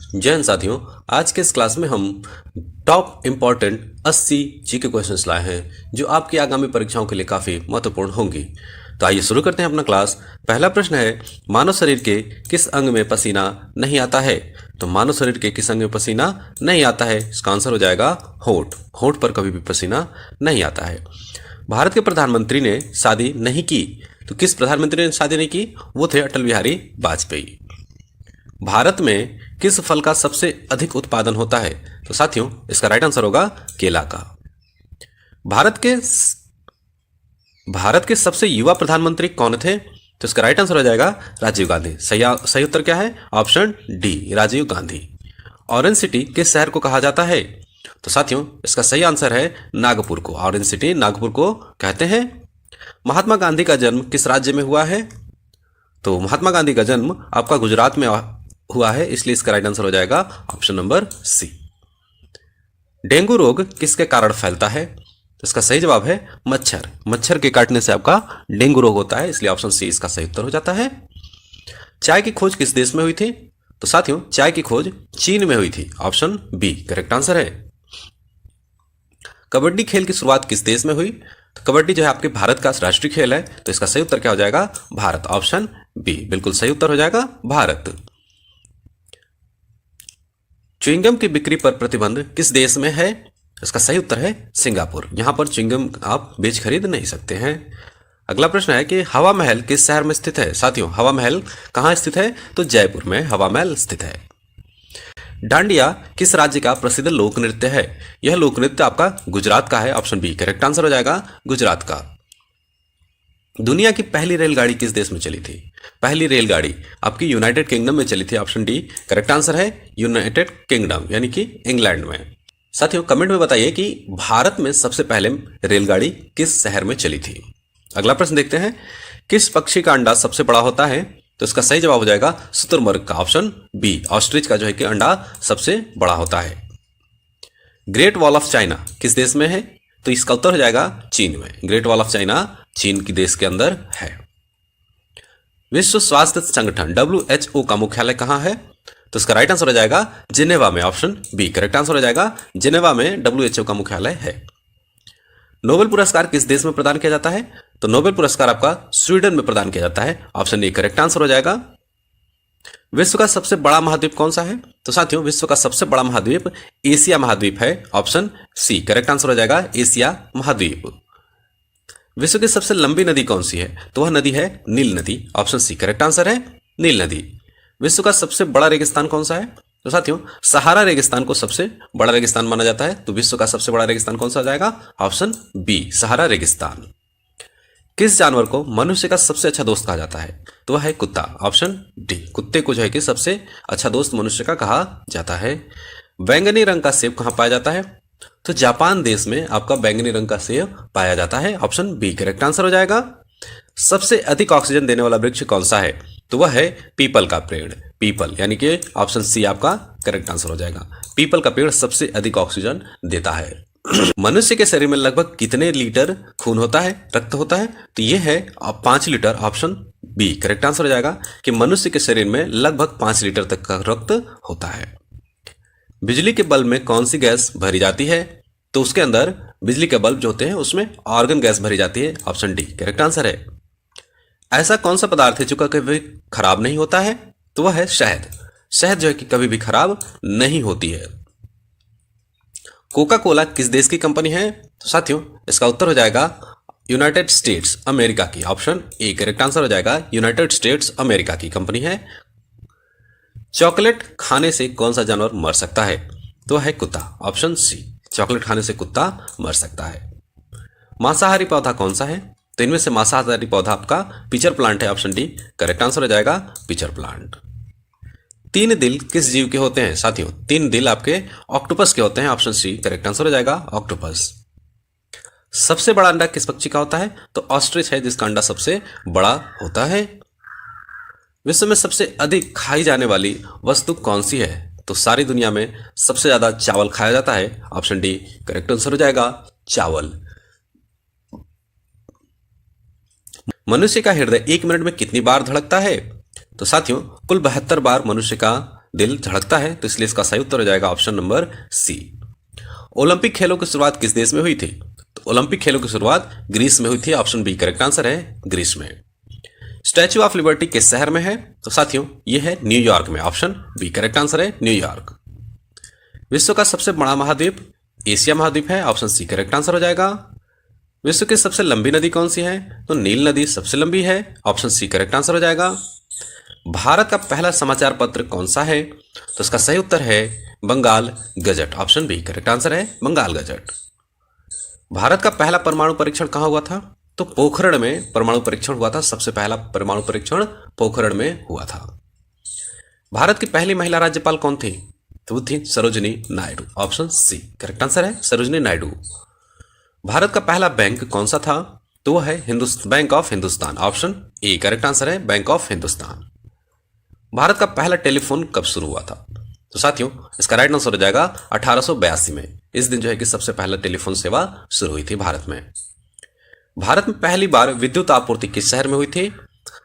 जय हिंद साथियों, आज के इस क्लास में हम टॉप इम्पॉर्टेंट 80 जीके क्वेश्चंस लाए हैं जो आपकी आगामी परीक्षाओं के लिए काफ़ी महत्वपूर्ण होंगी। तो आइए शुरू करते हैं अपना क्लास। पहला प्रश्न है, मानव शरीर के किस अंग में पसीना नहीं आता है? तो मानव शरीर के किस अंग में पसीना नहीं आता है? इसका आंसर हो जाएगा होंठ। होंठ पर कभी भी पसीना नहीं आता है। भारत के प्रधानमंत्री ने शादी नहीं की, तो किस प्रधानमंत्री ने शादी नहीं की? वो थे अटल बिहारी वाजपेयी। भारत में किस फल का सबसे अधिक उत्पादन होता है? तो साथियों, इसका राइट आंसर होगा केला का। भारत के सबसे युवा प्रधानमंत्री कौन थे? तो इसका राइट आंसर हो जाएगा राजीव गांधी। सही उत्तर क्या है? Option D, Rajiv Gandhi. Orange city किस शहर को कहा जाता है? तो साथियों, इसका सही आंसर है नागपुर को। ऑरेंज सिटी नागपुर को कहते हैं। महात्मा गांधी का जन्म किस राज्य में हुआ है? तो महात्मा गांधी का जन्म आपका गुजरात में हुआ है, इसलिए इसका राइट आंसर हो जाएगा ऑप्शन नंबर सी। डेंगू रोग किसके कारण फैलता है? तो इसका सही जवाब है मच्छर। मच्छर के काटने से आपका डेंगू रोग होता है, इसलिए ऑप्शन सी इसका सही उत्तर हो जाता है। चाय की खोज किस देश में हुई थी? तो साथियों, चाय की खोज चीन में हुई थी। ऑप्शन बी करेक्ट आंसर है। कबड्डी खेल की शुरुआत किस देश में हुई? तो कबड्डी जो है आपके भारत का राष्ट्रीय खेल है, तो इसका सही उत्तर क्या हो जाएगा? भारत। ऑप्शन बी बिल्कुल सही उत्तर हो जाएगा भारत। च्युइंगम की बिक्री पर प्रतिबंध किस देश में है? इसका सही उत्तर है सिंगापुर। यहां पर च्युइंगम आप बेच खरीद नहीं सकते हैं। अगला प्रश्न है कि हवा महल किस शहर में स्थित है? साथियों, हवा महल कहां स्थित है? तो जयपुर में हवा महल स्थित है। डांडिया किस राज्य का प्रसिद्ध लोक नृत्य है? यह लोक नृत्य आपका गुजरात का है। ऑप्शन बी करेक्ट आंसर हो जाएगा गुजरात का। दुनिया की पहली रेलगाड़ी किस देश में चली थी? पहली रेलगाड़ी आपकी यूनाइटेड किंगडम में चली थी। ऑप्शन डी करेक्ट आंसर है यूनाइटेड किंगडम, यानी कि इंग्लैंड में। साथियों, कमेंट में बताइए कि भारत में सबसे पहले रेलगाड़ी किस शहर में चली थी। अगला प्रश्न देखते हैं, किस पक्षी का अंडा सबसे बड़ा होता है? तो इसका सही जवाब हो जाएगा शुतुरमुर्ग का। ऑप्शन बी ऑस्ट्रिच का जो है कि अंडा सबसे बड़ा होता है। ग्रेट वॉल ऑफ चाइना किस देश में है? तो इसका उत्तर हो जाएगा चीन में। ग्रेट वॉल ऑफ चाइना चीन की देश के अंदर है। विश्व स्वास्थ्य संगठन WHO का मुख्यालय कहां है? तो इसका राइट आंसर हो जाएगा जिनेवा में। ऑप्शन बी करेक्ट आंसर हो जाएगा जिनेवा में WHO का मुख्यालय है। नोबेल पुरस्कार किस देश में प्रदान किया जाता है? तो नोबेल पुरस्कार आपका स्वीडन में प्रदान किया जाता है। ऑप्शन ए करेक्ट आंसर हो जाएगा। विश्व का सबसे बड़ा महाद्वीप कौन सा है? तो साथियों, विश्व का सबसे बड़ा महाद्वीप एशिया महाद्वीप है। ऑप्शन सी करेक्ट आंसर हो जाएगा एशिया महाद्वीप। विश्व की सबसे लंबी नदी कौन सी है? तो वह नदी है नील नदी। ऑप्शन सी करेक्ट आंसर है नील नदी। विश्व का सबसे बड़ा रेगिस्तान कौन सा है? तो साथियों, सहारा रेगिस्तान को सबसे बड़ा रेगिस्तान माना जाता है। तो विश्व का सबसे बड़ा रेगिस्तान कौन सा हो जाएगा? ऑप्शन बी सहारा रेगिस्तान। किस जानवर को मनुष्य का सबसे अच्छा दोस्त कहा जाता है? तो वह है कुत्ता। ऑप्शन डी कुत्ते को जो है कि सबसे अच्छा दोस्त मनुष्य का कहा जाता है। बैंगनी रंग का सेब कहां पाया जाता है? तो जापान देश में आपका बैंगनी रंग का सेब पाया जाता है। ऑप्शन बी करेक्ट आंसर हो जाएगा। सबसे अधिक ऑक्सीजन देने वाला वृक्ष कौन सा है? तो वह है पीपल का पेड़। पीपल, यानी कि ऑप्शन सी आपका करेक्ट आंसर हो जाएगा। पीपल का पेड़ सबसे अधिक ऑक्सीजन देता है। मनुष्य के शरीर में लगभग कितने लीटर खून होता है, रक्त होता है? तो यह है 5 litre. Option B correct answer हो जाएगा कि मनुष्य के शरीर में लगभग 5 लीटर तक का रक्त होता है। बिजली के बल्ब में कौन सी गैस भरी जाती है? तो उसके अंदर बिजली के बल्ब जो होते हैं उसमें आर्गन गैस भरी जाती है। ऑप्शन डी करेक्ट आंसर है। ऐसा कौन सा पदार्थ है जो कभी खराब नहीं होता है? तो वह है शहद। शहद जो है कि कभी भी खराब नहीं होती है। कोका कोला किस देश की कंपनी है? तो साथियों, इसका उत्तर हो जाएगा यूनाइटेड स्टेट्स अमेरिका की। ऑप्शन ए करेक्ट आंसर हो जाएगा यूनाइटेड स्टेट्स अमेरिका की कंपनी है। चॉकलेट खाने से कौन सा जानवर मर सकता है? तो है कुत्ता। ऑप्शन सी चॉकलेट खाने से कुत्ता मर सकता है। मांसाहारी पौधा कौन सा है? तो इनमें से मांसाहारी पौधा आपका पिचर प्लांट है। ऑप्शन डी करेक्ट आंसर हो जाएगा पिचर प्लांट। 3 दिल किस जीव के होते हैं? साथियों, 3 दिल आपके ऑक्टोपस के होते हैं। ऑप्शन सी करेक्ट आंसर हो जाएगा ऑक्टोपस। सबसे बड़ा अंडा किस पक्षी का होता है? तो ऑस्ट्रिच है जिसका अंडा सबसे बड़ा होता है। विश्व में सबसे अधिक खाई जाने वाली वस्तु कौन सी है? तो सारी दुनिया में सबसे ज्यादा चावल खाया जाता है। ऑप्शन डी करेक्ट आंसर हो जाएगा चावल। मनुष्य का हृदय 1 मिनट में कितनी बार धड़कता है? तो साथियों, कुल 72 बार मनुष्य का दिल धड़कता है, तो इसलिए इसका सही उत्तर हो जाएगा ऑप्शन नंबर सी। ओलंपिक खेलों की शुरुआत किस देश में हुई थी? तो ओलंपिक खेलों की शुरुआत ग्रीस में हुई थी, ऑप्शन बी करेक्ट आंसर है, ग्रीस में। स्टैच्यू ऑफ लिबर्टी किस शहर में है? तो साथियों ये है न्यूयॉर्क में, ऑप्शन बी करेक्ट आंसर है, न्यूयॉर्क। विश्व का सबसे बड़ा महाद्वीप एशिया महाद्वीप है, ऑप्शन सी करेक्ट आंसर हो जाएगा। विश्व की सबसे लंबी नदी कौन सी है? तो नील नदी सबसे लंबी है, ऑप्शन सी करेक्ट आंसर हो जाएगा। भारत का पहला समाचार पत्र कौन सा है? तो इसका सही उत्तर है Bengal Gazette, option B correct answer है, बंगाल गजट। भारत का पहला परमाणु परीक्षण कहां हुआ था? तो पोखरण में परमाणु परीक्षण हुआ था, सबसे पहला परमाणु परीक्षण पोखरण में हुआ था। भारत की पहली महिला राज्यपाल कौन थी? तो वो थी Sarojini Naidu, option C correct answer है, सरोजिनी नायडू। भारत का पहला बैंक कौन सा था? तो वह है bank of Hindustan, option A correct answer है, बैंक ऑफ हिंदुस्तान। भारत का पहला टेलीफोन कब शुरू हुआ था? तो साथियों इसका राइट आंसर हो जाएगा 1882 में। इस दिन जो है कि सबसे पहला टेलीफोन सेवा शुरू हुई थी भारत में। भारत में पहली बार विद्युत आपूर्ति किस शहर में हुई थी?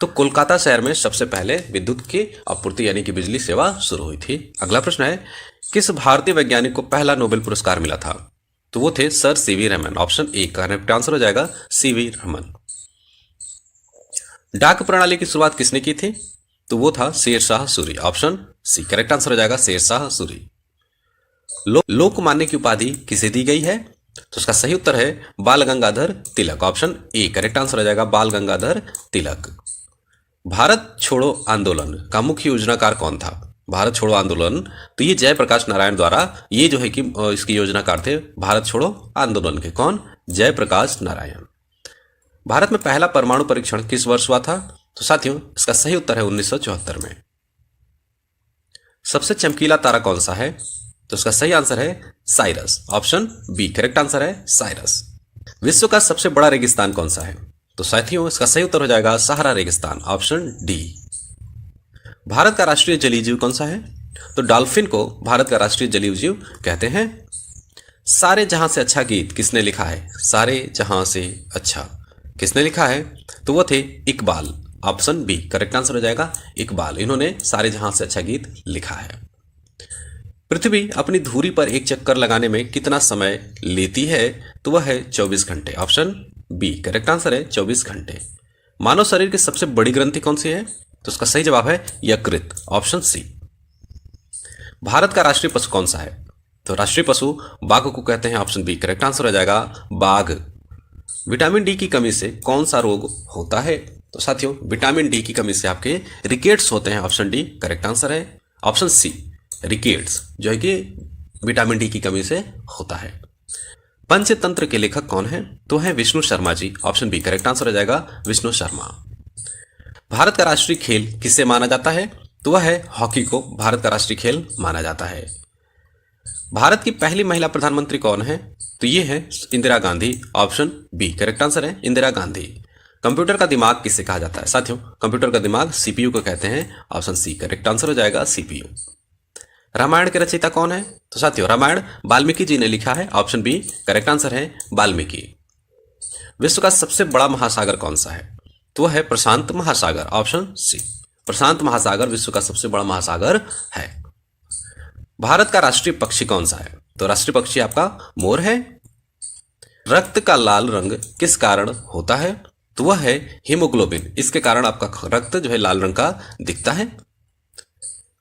तो कोलकाता शहर में सबसे पहले विद्युत की आपूर्ति यानी कि बिजली सेवा शुरू हुई थी। अगला प्रश्न है, किस भारतीय वैज्ञानिक को पहला नोबेल पुरस्कार मिला था? तो वो थे sir CV Raman, option A correct answer हो जाएगा, सीवी रमन। डाक प्रणाली की शुरुआत किसने की थी? तो वो था Sher Shah Suri, option C correct answer हो जाएगा, शेरशाह सूरी। लोकमान्य की उपाधि किसे दी गई है? तो इसका सही उत्तर है बाल Gangadhar Tilak, option A correct answer हो जाएगा, बाल गंगाधर तिलक। भारत छोड़ो आंदोलन का मुख्य योजनाकार कौन था? भारत छोड़ो आंदोलन, तो ये जयप्रकाश नारायण द्वारा, ये जो है कि इसकी योजनाकार थे भारत छोड़ो आंदोलन के, कौन? जयप्रकाश नारायण। भारत में पहला परमाणु परीक्षण किस वर्ष हुआ था? तो साथियों इसका सही उत्तर है 1974 में। सबसे चमकीला तारा कौन सा है? तो इसका सही आंसर है Cyrus, option B correct answer है, साइरस। विश्व का सबसे बड़ा रेगिस्तान कौन सा है? तो साथियों इसका सही उत्तर हो जाएगा सहारा रेगिस्तान, ऑप्शन डी। भारत का राष्ट्रीय जलीय जीव कौन सा है? तो डॉल्फिन को भारत का राष्ट्रीय जलीय जीव कहते हैं। सारे जहां से अच्छा गीत किसने लिखा है? सारे जहां से अच्छा किसने लिखा है? तो वो थे Iqbal, option B correct answer हो जाएगा, इकबाल। इन्होंने सारे जहां से अच्छा गीत लिखा है। पृथ्वी अपनी धुरी पर एक चक्कर लगाने में कितना समय लेती है? तो वह है 24 घंटे, ऑप्शन बी करेक्ट आंसर है, 24 घंटे। मानव शरीर की सबसे बड़ी ग्रंथि कौन सी है? तो उसका सही जवाब है यकृत, ऑप्शन सी। भारत का राष्ट्रीय पशु कौन सा है? तो राष्ट्रीय पशु बाघ को कहते हैं, ऑप्शन बी करेक्ट आंसर हो जाएगा, बाघ। विटामिन डी की कमी से कौन सा रोग होता है? तो साथियों विटामिन डी की कमी से आपके रिकेट्स होते हैं, ऑप्शन डी करेक्ट आंसर है, ऑप्शन सी रिकेट्स जो है कि विटामिन डी की कमी से होता है। पंचतंत्र के लेखक कौन है? तो है Vishnu Sharma ji, option B correct answer हो जाएगा, विष्णु शर्मा। भारत का राष्ट्रीय खेल किसे माना जाता है? तो वह है हॉकी को भारत का राष्ट्रीय खेल माना जाता है। भारत की पहली महिला प्रधानमंत्री कौन है? तो ये है Indira Gandhi, option B correct answer है, इंदिरा गांधी। कंप्यूटर का दिमाग किसे कहा जाता है? साथियों कंप्यूटर का दिमाग सीपीयू को कहते हैं, ऑप्शन सी करेक्ट आंसर हो जाएगा, सीपीयू। रामायण के रचयिता कौन है? तो साथियों रामायण वाल्मीकि जी ने लिखा है, ऑप्शन बी करेक्ट आंसर है, वाल्मीकि। विश्व का सबसे बड़ा महासागर कौन सा है? तो वह है प्रशांत महासागर, ऑप्शन सी प्रशांत महासागर विश्व का सबसे बड़ा महासागर है। भारत का राष्ट्रीय पक्षी कौन सा है? तो राष्ट्रीय पक्षी आपका मोर है। रक्त का लाल रंग किस कारण होता है? तो वह है हीमोग्लोबिन, इसके कारण आपका रक्त जो है लाल रंग का दिखता है।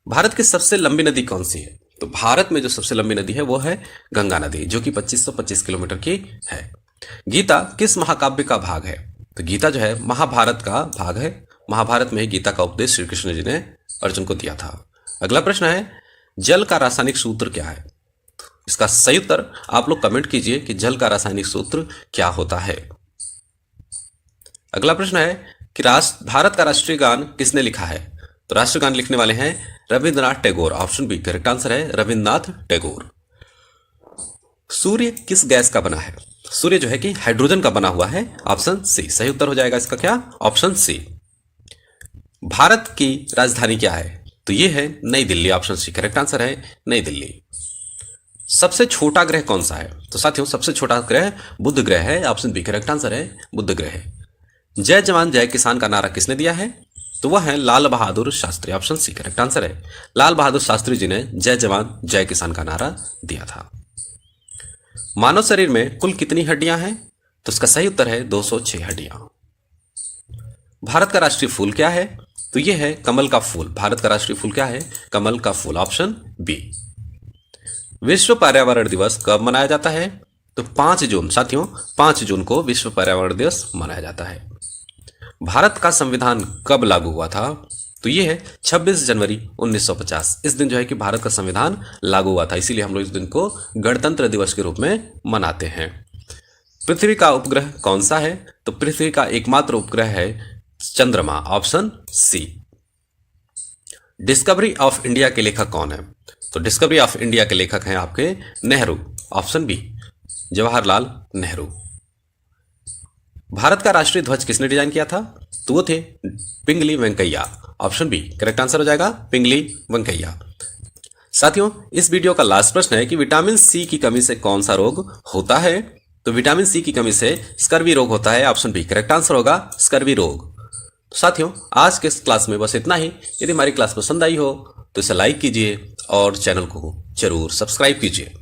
भारत की सबसे लंबी नदी कौन सी है? तो भारत में जो सबसे लंबी नदी है वो है गंगा नदी, जो कि 2525 किलोमीटर की है। गीता किस महाकाव्य का भाग है? तो गीता जो है महाभारत का भाग है। महाभारत में ही गीता का उपदेश श्री कृष्ण जी ने अर्जुन को दिया था। अगला प्रश्न है, जल का रासायनिक सूत्र क्या है? इसका सही उत्तर आप लोग कमेंट कीजिए कि जल का रासायनिक सूत्र क्या होता है। अगला प्रश्न है कि भारत का राष्ट्रीय गान किसने लिखा है? तो राष्ट्रीय गान लिखने वाले हैं Rabindranath Tagore, option B correct answer है, रविंद्रनाथ टैगोर। सूर्य किस गैस का बना है? सूर्य जो है कि हाइड्रोजन का बना हुआ है, ऑप्शन सी सही उत्तर हो जाएगा इसका क्या, ऑप्शन सी। भारत की राजधानी क्या है? तो ये है New Delhi, option C correct answer है, नई दिल्ली। सबसे छोटा ग्रह कौन सा है? तो साथियों सबसे छोटा ग्रह बुध ग्रह है, ऑप्शन बी करेक्ट आंसर है, बुध ग्रह। जय जवान जय किसान का नारा किसने दिया है? तो वह है Lal Bahadur Shastri. Option C correct answer है। लाल बहादुर शास्त्री जी ने जय जवान जय किसान का नारा दिया था। मानव शरीर में कुल कितनी हड्डियां हैं? तो इसका सही उत्तर है 206 हड्डियां। भारत का राष्ट्रीय फूल क्या है? तो यह है कमल का फूल। भारत का राष्ट्रीय फूल क्या है? कमल का फूल। Option B. विश्व पर्यावरण दिवस कब मनाया जाता है? तो 5 जून। साथियों 5 जून को विश्व पर्यावरण दिवस मनाया जाता है। भारत का संविधान कब लागू हुआ था? तो यह है 26 जनवरी 1950। इस दिन जो है कि भारत का संविधान लागू हुआ था, इसीलिए हम लोग इस दिन को गणतंत्र दिवस के रूप में मनाते हैं। पृथ्वी का उपग्रह कौन सा है? तो पृथ्वी का एकमात्र उपग्रह है चंद्रमा। Option C. Discovery of India के लेखक कौन है? तो डिस्कवरी ऑफ इंडिया के लेखक हैं आपके नेहरू। Option B Jawaharlal Nehru. भारत का राष्ट्रीय ध्वज किसने डिजाइन किया था? तो वो थे Pingali Venkayya. Option B correct answer हो जाएगा, पिंगली वेंकैया। साथियों इस वीडियो का लास्ट प्रश्न है कि विटामिन सी की कमी से कौन सा रोग होता है? तो विटामिन सी की कमी से स्कर्वी रोग होता है। ऑप्शन बी करेक्ट आंसर होगा, स्कर्वी रोग। तो साथियों आज के इस क्लास में बस इतना ही। यदि हमारी क्लास पसंद आई हो तो इसे लाइक कीजिए और चैनल को जरूर सब्सक्राइब कीजिए।